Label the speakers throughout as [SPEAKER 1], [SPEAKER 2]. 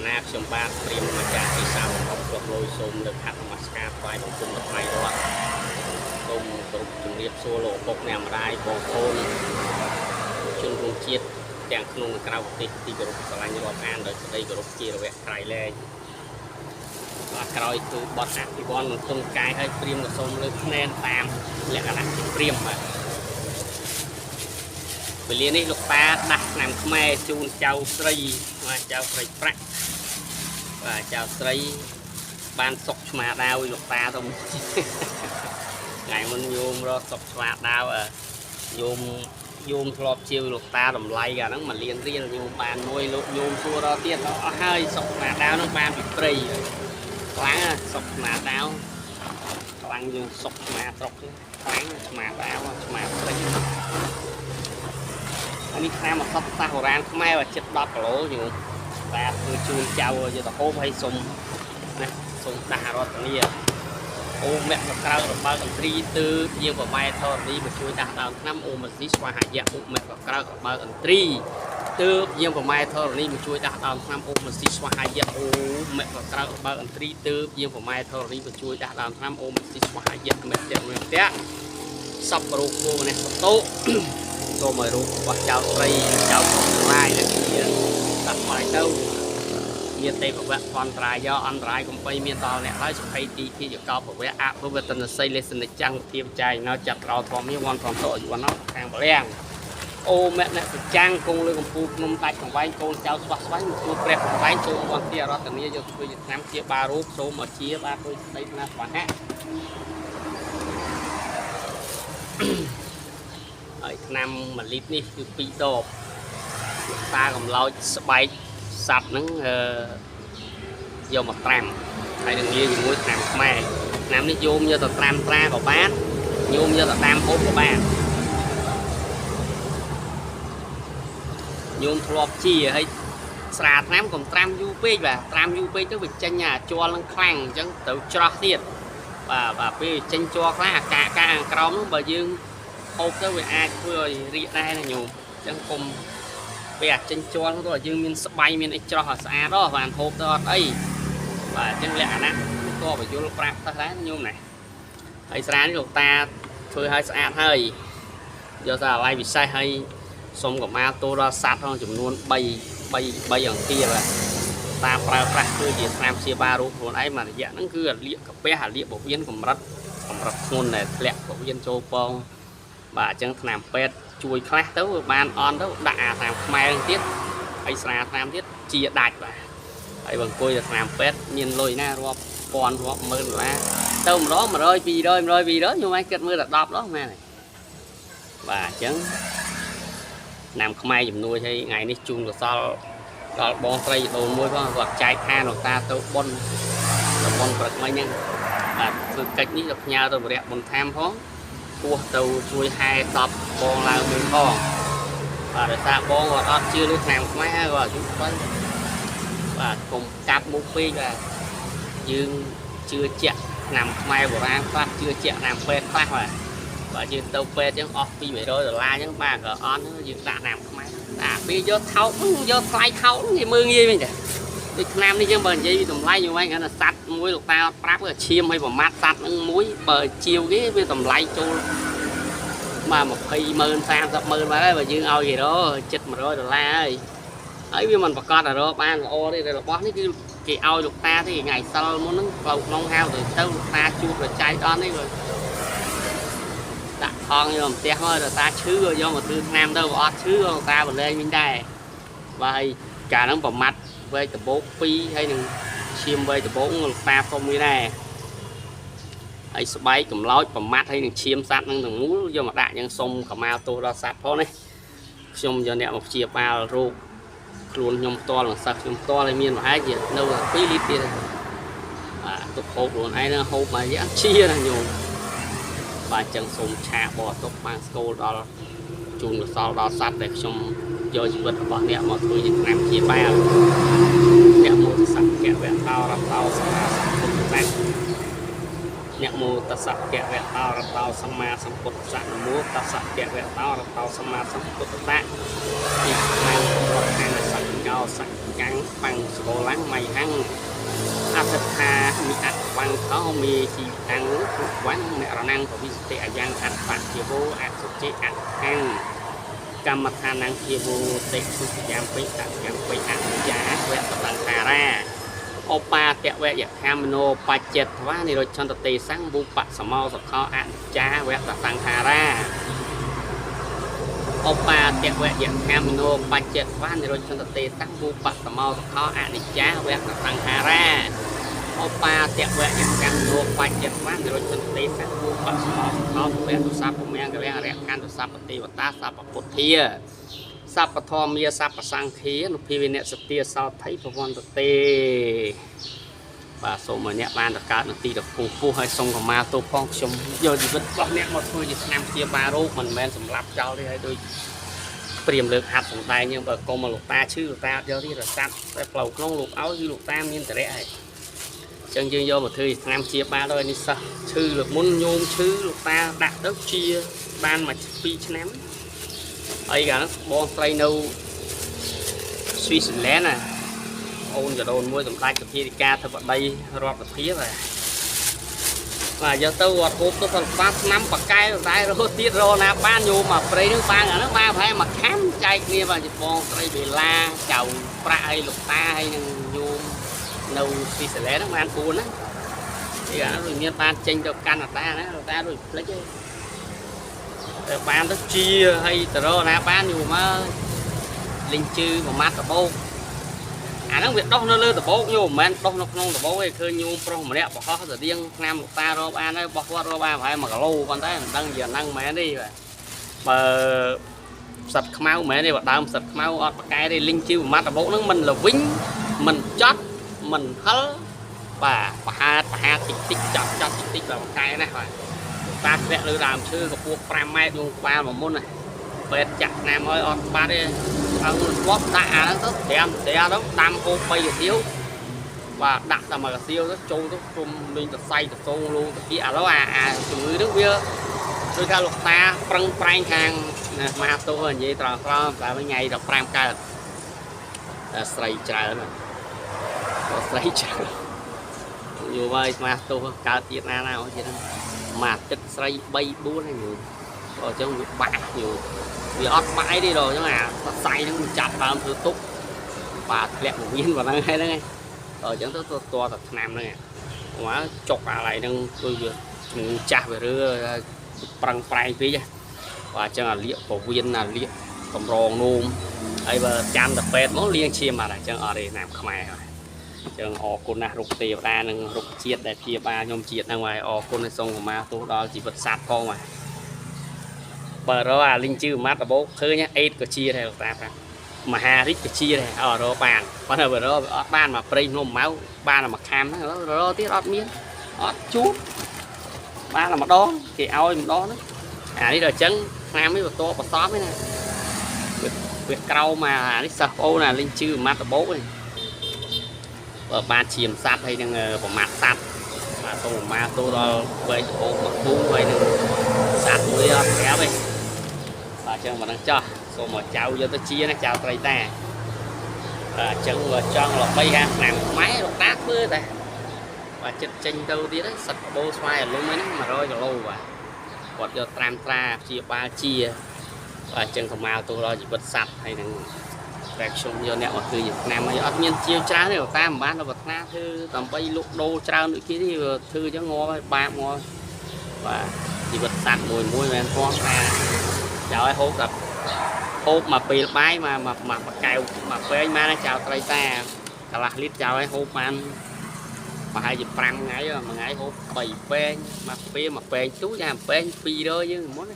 [SPEAKER 1] ណាខ្ញុំបាទព្រាមមកចាស់ទីសាមរបស់លោកលុយសូមលើកហាត់នមស្ការថ្វាយបង្គំដល់ថ្ងៃរត់សូមគោរពជំរាបសួរលោកឪពុកអ្នកម្ដាយបងប្អូនជនរួមជាតិទាំងក្នុងនិងក្រៅប្រទេសទីគោរពស្រឡាញ់រាប់អានដោយសេចក្តីគោរពជារវៈក្រៃលែងបាទក្រោយគឺបទអភិវឌ្ឍនឹងទុំកាយឲ្យព្រាមក៏សូមលើកភ្នែនតាមលក្ខណៈព្រាមបាទវេលានេះលោកតាដាស់ឆ្នាំខ្មែរជូនចៅស្រីបាទចៅស្រីប្រាក់បាទចៅស្រីបានសុកឆ្មាដាវលោកតាទៅថ្ងៃមុនញោមរកសុកឆ្មាដាវញោមធ្លាប់ជាវលោកតាតម្លៃកាលហ្នឹងមកលៀនរៀលញោមបានមួយលោកញោមសួររកទៀតអស់ហើយសុកឆ្មាដាវហ្នឹងបានពីព្រៃខ្លាំងសុកឆ្មាដាវខ្លាំងយើងសុកឆ្មាស្រុកខ្លាំងឆ្មាដាវឆ្មាព្រៃអានេះឆ្នាំមកសតសាសបុរាណខ្មែរជិត10គីឡូញោមតាធ្វើជូនចៅយកទៅហូបឲ្យសុំណាសុំដាស់រតនីអូមគ្គក្រៅរបើកអន្ត្រីទើបយើងប្រម៉ែធរនីមកជួយដាស់ដើមឆ្នាំអូមស៊ីស្វាហាយៈអូមគ្គក្រៅរបើកអន្ត្រីទើបយើងប្រម៉ែធរនីមកជួយដាស់ដើមឆ្នាំអូមស៊ីស្វាហាយៈអូមគ្គក្រៅរបើកអន្ត្រីទើបយើងប្រម៉ែធរនីមកជួយដាស់ដើមឆ្នាំអូមស៊ីស្វាហាយៈមេតមេតៈសពរូបគោម្នេះតោសូមឲ្យរូបរបស់ចៅស្រីចៅស្រីដែលជាដាក់បាយទៅមានទេពវៈអន្តរាយអន្តរាយកំបីមានដល់អ្នកហើយសុភ័យទីជាកោពវៈអភវតនស័យលេសនិចាំងធៀបចាយនៅចាត់ក្រោធម្មមានវ័នធម្មតយវ័ននោះខាងបលៀងអូមអ្នកសចាំងគង់លើកំពូលភ្នំដាច់កង្វែងកូនចៅស្វះស្វែងមកជួបព្រះកង្វែងចូលវត្តទីរតនីយកធ្វើជាឆ្នាំជាបារូបសូមឲ្យជាបាទដូចស្ដីណាស្វះហៈហើយឆ្នាំ1លីត្រនេះគឺ2ដបតាកំឡោចស្បែកសัตว์ហ្នឹងយកមកត្រាំហើយនឹងលាយជាមួយឆ្នាំខ្មែរឆ្នាំនេះយោមយកទៅត្រាំត្រាក៏បានយោមយកទៅតាមហូបក៏បានយោមធ្លាប់ជាហើយស្រាឆ្នាំកុំត្រាំយូរពេកបាទត្រាំយូរពេកទៅវាចេញអាជ័រនឹងខ្លាំងអញ្ចឹងត្រូវច្រោះទៀតបាទពេលចេញជ័រខ្លះអាកាខាងក្រោមនោះបើយើងហូបទៅវាអាចធ្វើឲ្យរីកដែរណាញោមអញ្ចឹងគុំពេលអាចេញជ័រនោះទៅយើងមានស្បៃមានអីច្រោះឲ្យស្អាតហ៎បានហូបទៅអត់អីបាទអញ្ចឹងលក្ខណៈក៏បញ្យលប្រាប់ទៅដែរញោមណាហើយស្រានេះលោកតាធ្វើឲ្យស្អាតហើយយកទៅអាឡ័យពិសេសហើយសុំកមាលទូដល់សัตว์ក្នុងចំនួន3អង្គាបាទតាប្រើប្រាស់គឺជាស្នាមជាបារូបខ្លួនឯងមួយរយៈហ្នឹងគឺអាលៀកកាពះអាលៀកបវៀនកម្រិតធ្ងន់ដែលធ្លាក់បវៀនចូលពងបាទអញ្ចឹងថ្នាំពេទ្យជួយខ្លះទៅបានអន់ទៅដាក់អាថ្នាំខ្មែរទៀតហើយស្រាថ្នាំទៀតជាដាច់បាទហើយបើអង្គុយទៅថ្នាំពេទ្យមានលុយណារាប់ពាន់រាប់ម៉ឺនដុល្លារទៅម្ដង100 200 100 200ខ្ញុំឯងគិតមើលតែ10នោះមែនទេបាទអញ្ចឹងថ្នាំខ្មែរជំនួយឲ្យថ្ងៃនេះជូនកសលដល់បងស្រីដូនមួយផងគាត់ចែកខានលោកតាទៅបុណ្យព្រឹកមិញហ្នឹងបាទធ្វើកិច្ចនេះទៅផ្ញើទៅវរៈបុណ្យធម្មផងពោះទៅជួយហែ10បងឡើងមួយផងបាទដោយសារបងគាត់អត់ជឿលើឆ្នាំខ្មែរគាត់អាយុ3បាទកុំកាប់មុខពេកបាទយើងជឿជាក់ឆ្នាំខ្មែរបុរាណខ្លះជឿជាក់ឆ្នាំពេទ្យខ្លះបាទយើងទៅពេទ្យអញ្ចឹងអស់ពី$100អញ្ចឹងបាទក៏អត់យើងដាក់ឆ្នាំខ្មែរដាក់ពេលយកថោកយកថ្លៃថោកគេមើងងាយវិញតែដូចឆ្នាំនេះចឹងបើនិយាយពីតម្លៃយើងវិញគាត់ថាសัตว์មួយលោកតាអត់ប្រាប់ឈាមឲ្យប្រមាថសัตว์ហ្នឹងមួយបើជាវគេវាតម្លៃចូលមក20ម៉ឺន30ម៉ឺនបាទហើយបើយើងឲ្យគេរជិត$100ហើយវាមិនប្រកាសរកបានល្អទេរបស់នេះគឺគេឲ្យលោកតាទេថ្ងៃសិលមុនហ្នឹងផ្លូវក្នុងហៅទៅលោកតាជួបប្រច័យដល់នេះគាត់ដាក់ថងយកផ្ទះមកលោកតាឈឺយកមកធ្វើឆ្នាំទៅបើអត់ឈឺលោកតាបលែងវិញដែរបាទហើយកាលហ្នឹងប្រមាថវែកដបោក2ហើយនឹងឈាមវែកដបោកលោកតាសុំមួយដែរហើយស្បែកកំឡោចប្រមាថហើយនឹងឈាមសัตว์នឹងទាំងមូលយកមកដាក់យ៉ាងសុំកម្មាលទោសដល់សัตว์ផងនេះខ្ញុំយកអ្នកមកព្យាបាលរោគខ្លួនខ្ញុំផ្ទាល់នឹងសិស្សខ្ញុំផ្ទាល់ឲ្យមានប្រហែលជានៅ2លីត្រទៀតបាទទុកហូបខ្លួនឯងនឹងហូបមកយ៉ាងជាណាញោមបាទចឹងសូមឆាបោះទុកបានស្គលដល់ជូនកសលដល់សัตว์ដែលខ្ញុំយកជីវិតរបស់អ្នកមកធ្វើជាឆ្នាំព្យាបាលអ្នកមោទសក្កវៈតោរតោសម្មាសម្ពុទ្ធស្សៈអ្នកមោទសក្កវៈតោរតោសម្មាសម្ពុទ្ធស្សៈនមោទសក្កវៈតោរតោសម្មាសម្ពុទ្ធស្សៈទីខាងរបស់ខាងសក្ក cao sạch cắn bằng số láng mày hăng áp lực hà mi ắt bằng khó mi chỉ ăn quán mẹ năng của vi tệ giang ăn phạt kia vô ăn sụt chế ăn hăng cam mặt hà năng kia vô tệ sụt giang bị ăn giá vẹt tầng hà ra opa tẹo vẹt giặc ham nô pa chết quá này rồi chọn tê sáng bu bạc sầm mau sập kho ăn giá vẹt tầng hà ra opa tẹo vẹt giặc ham nô pa chết quá này rồi chọn tê sáng bu bạc sầm mau sập kho ăn giá vẹt tầng hà ra opa tẹo vẹt giặc ham nô pa chết quá này rồi chọn tê sáng bu bạc sầm mau sập kho vẹtตุសាពមៀងកលះរៈកាន់តុសាពតិវតាសាពពុទ្ធាសាពធម្មាសាពសង្ឃានុភិវិនៈសទាសោថៃប្រវន្តទេបាទសូមឲ្យអ្នកបានតកើតនៅទីដ៏ខ្ពង់ខ្ពស់ហើយសូមកម្មាទោសផងខ្ញុំយកជីវិតរបស់អ្នកមកធ្វើជាឆ្នាំព្យាបាលរោគមិនមែនសម្រាប់ចោលទេហើយដូចព្រាមលើកហាត់សំដែងយើងបើកុំមកលោកតាឈឺលោកតាអត់យកទេរសាត់តែផ្លូវក្នុងលោកឲ្យគឺលោកតាមានតរៈហើយចឹងយើងយកមកធ្វើឆ្នាំព្យាបាលដល់នេះសោះឈឺលើកមុនញោមឈឺលោកតាដាក់ទៅជាបានមក2ឆ្នាំអីកាលនោះបងស្រីនៅស្វីសឡែនណាអូនកដូនមួយសម្ដេចសុភាធិការធិបតីរដ្ឋសភាបាទយកទៅអត់ហូបទៅដល់បាត់ឆ្នាំបកែតែរហូតទៀតរណាបានញោមមកព្រៃនឹងបានអានោះបានប្រហែលមួយខាំចែកគ្នាបាទបងស្រីវេលាចៅប្រាក់ឲ្យលោកតាហើយនឹងញោមនៅស្វីសឡែនហ្នឹងបាន4ណាទីអានោះមានបានចេញទៅកាន់អាតាណាលោកតាដូចផ្លិចទេបានទៅជាហើយតរណាបានយូរមកលិញជឺមួយម៉ាត់ដបោកអាហ្នឹងវាដោះនៅលើដបោកញោមមិនមែនដោះនៅក្នុងដបោកទេឃើញញោមប្រុសម្នាក់បោះទៅរៀងឆ្នាំលោកតារកបានហើយបោះគាត់រកបានប្រហែល1គីឡូប៉ុន្តែមិនដឹងជាហ្នឹងមែនទេបាទបើផ្សិតខ្មៅមែនទេបើដើមផ្សិតខ្មៅអត់ប្រកែទេលិញជឺមួយម៉ាត់ដបោកហ្នឹងមិនល្វីងមិនចត់មិនហិលបាទប្រហាតិចតិចចត់តិចតិចបាទប្រកែណាបាទតាធ្លាក់លើដើមឈើកម្ពស់5ម៉ែត្រយកក្បាលមកមុនណាពេទ្យចាក់ឆ្នាំហើយអត់បាត់ទេឲ្យស្វប់ដាក់អាហ្នឹងទៅ5ទៅដាំហូប3កាទៀវបាទដាក់តែ1កាទៀវទៅចូលទៅជុំលេងទៅសៃទៅសងលូទៅគៀឥឡូវអាជំងឺហ្នឹងវាដូចថាលោកតាប្រឹងប្រែងខាងមកទោសនិយាយត្រង់តែថ្ងៃ15កើតតែស្រីច្រើនស្រីច្រើនយូរហើយមកទោសកើតទៀតណាអស់ទៀតហ្នឹងមកទឹកស្រី3 4ហើយយូរអញ្ចឹងវាបាក់យូរវាអត់បាក់អីទេដល់អញ្ចឹងអាសៃហ្នឹងចាប់ដើមធ្វើទុកបាទធ្លាក់មានប៉ុណ្ណឹងហើយហ្នឹងហើយអញ្ចឹងទៅតតែឆ្នាំហ្នឹងមកចុកអាឡៃហ្នឹងដូចវាជំងឺចាស់វារើប្រឹងប្រែងពេកបាទអញ្ចឹងអាលៀកពវៀនអាលៀកកម្រងនោមហើយបើចាំតែពេទ្យមកលាងឈាមអត់អញ្ចឹងអត់ទេណាមខ្មែរហើយចឹងអរគុណណាស់រុកទេវតានិងរុកជាតិដែលព្យាបាលខ្ញុំជាតិហ្នឹងហើយអរគុណសូមកម្មាទោសដល់ជីវិតសត្វផងបាទបើរកអាលីងជឺម៉ាត់ដបោកឃើញអេតក៏ជាដែរលោកតាប្រាប់មហារិទ្ធក៏ជាដែរអរកបានប៉ុន្តែបើរកអត់បានមកព្រៃភ្នំម៉ៅបានតែមួយខាំហ្នឹងរកទៀតអត់មានអត់ជួបបានតែម្ដងគេឲ្យម្ដងហ្នឹងអានេះដល់អញ្ចឹងឆ្នាំនេះបន្ទាប់បន្សំហ្នឹងណាវាក្រោមមកអានេះសិស្សបងណាលីងជឺម៉ាត់ដបោកហ្នឹងបើបានឈាមសัตว์ហើយនឹងប្រមាថសัตว์បាទសូមកម្មាទោសដល់វែងដបោកមកគូហើយនឹងសัตว์មួយអត់ប្រាប់ទេបាទអញ្ចឹងមិនដឹងចោះសូមមកចៅយកទៅជាណាចៅត្រីតាបាទអញ្ចឹងបើចង់ល្បីហាឆ្នាំខ្មែរលោកតាធ្វើតែបាទចិត្តចេញទៅទៀតហ្នឹងសឹកបោស្វាយអាលុំហ្នឹង100គីឡូបាទគាត់យកត្រាំត្រាព្យាបាលជាបាទអញ្ចឹងកម្មាទោសដល់ជីវិតសัตว์ហើយនឹងតែខ្ញុំយកអ្នកមកធ្វើជាឆ្នាំហើយអត់មានជាច្រើនទេតាមមិនបានដល់ប្រាថ្នាធ្វើដើម្បីលក់ដូរច្រើនដូចគេទេធ្វើអញ្ចឹងងាប់ហើយបាបងាប់បាទជីវិតសัตว์មួយមែនផងថាចៅឲ្យហូបតែហូបមកពេលបាយមកកែវមកពេងមកចៅត្រីតាកន្លះលីត្រចៅឲ្យហូបបានប្រហែលជា5ថ្ងៃមួយថ្ងៃហូប3ពេងមកពេលមកពេងទូចាពេង200យើងមុន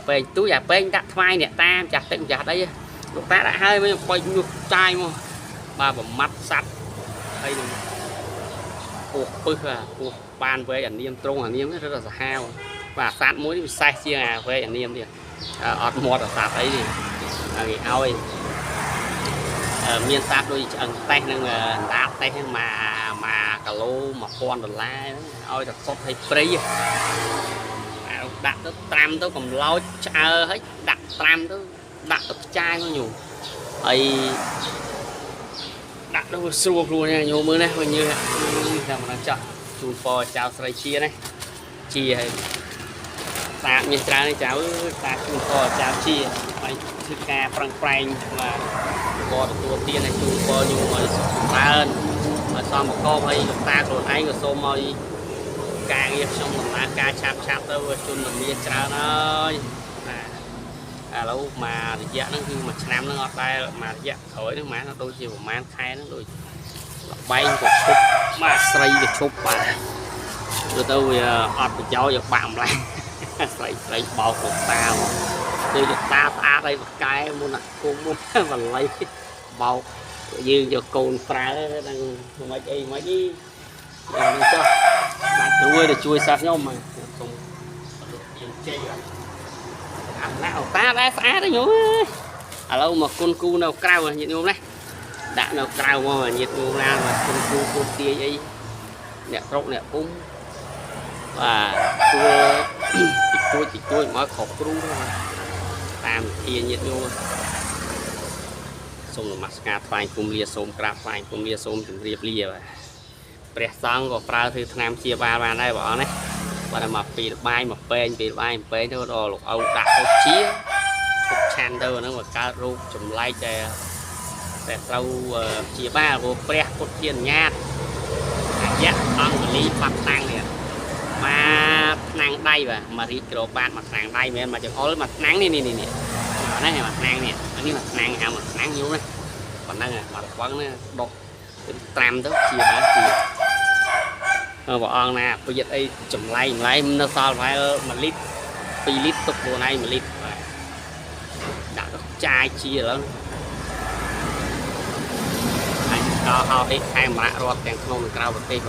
[SPEAKER 1] ពេងទូចាពេងដាក់ថ្វាយអ្នកតាមចាស់ទឹកម្ចាស់អីលោកតាដាក់ហើយវិញបិញនោះចាយមកបាទប្រមាត់សัตว์ហើយនឹងពោះពឹសពោះបានវែកអានាមត្រង់អានាមនេះរត់សាហាវបាទសัตว์មួយពិសេសជាងអាវែកអានាមទៀតអត់មាត់សัตว์អីទេគេឲ្យមានសัตว์ដូចឆ្អឹងតេះនឹងដាតតេះហ្នឹងមកគីឡូ$1000ឲ្យតែសុតឲ្យព្រៃដាក់ទៅត្រាំទៅកំឡោចឆ្អើហើយដាក់ត្រាំទៅដាក់ទឹកចាយមកញូហើយ đặt đâu xua luôn nha nhiều mưa này như là mình đang chọn chùn phò chào sợi chia này chia hay ta miền trái này cháu ta chùn phò chào chia mày thứ ca prang prang mà bò tua tiên này chùn phò nhiều mà ta hơn mà so một con hay ta rồi anh rồi xô mồi càng nghiệp xong mình ta ca chạp chạp đâu chùn mình miền trái ơi lâu mà dạ nó khi mà nam nó ngọt tay mà dạ thổi nó má nó đôi chiều má khai nó đôi bay của chụp mà xây được chụp bà rồi tôi ọt bị cháu được bạn lại xây bò của tao tôi được ta đây một cái muốn là cô muốn và lấy bầu dư cho cồn phá đang mấy cái cho bạn nuôi để chui sát nhau mà không nào ta đã phá đấy nhú lâu mà con cu nào cao mà nhiệt nhôm này đã nào cao mà nhiệt nhôm ra mà con tia ấy nè rộng nè cũng và tôi mới khổ cú làm tia nhiệt nhôm xong rồi mặt cà phai cùng lia xôm cà phai cùng lia xôm cùng riệp lia và bẹt xong có phao thì nam chia ba đây bỏ này và mà bị bay mà bên nó đồ lục ông đặt cái chia chan đâu nó mà cá rô chùm lai chè trâu chia ba vô pre cột tiền nhát dạ ông lý pháp tăng nè mà năng đây và mà đi kilo ban mặt năng đây mà chẳng có mặt nắng nè này mặt năng nè anh đi mặt năng à mặt nắng nhiêu này còn năng à mặt quăng nó đột tram đó chia ba chia bọn ông nè bây giờ đây chùm lai nó sao phải mà lít pi lít tục đồ này mà lít đã có chai chia lắm anh cho họ đi khai mã rồi tiền không được cao được tiền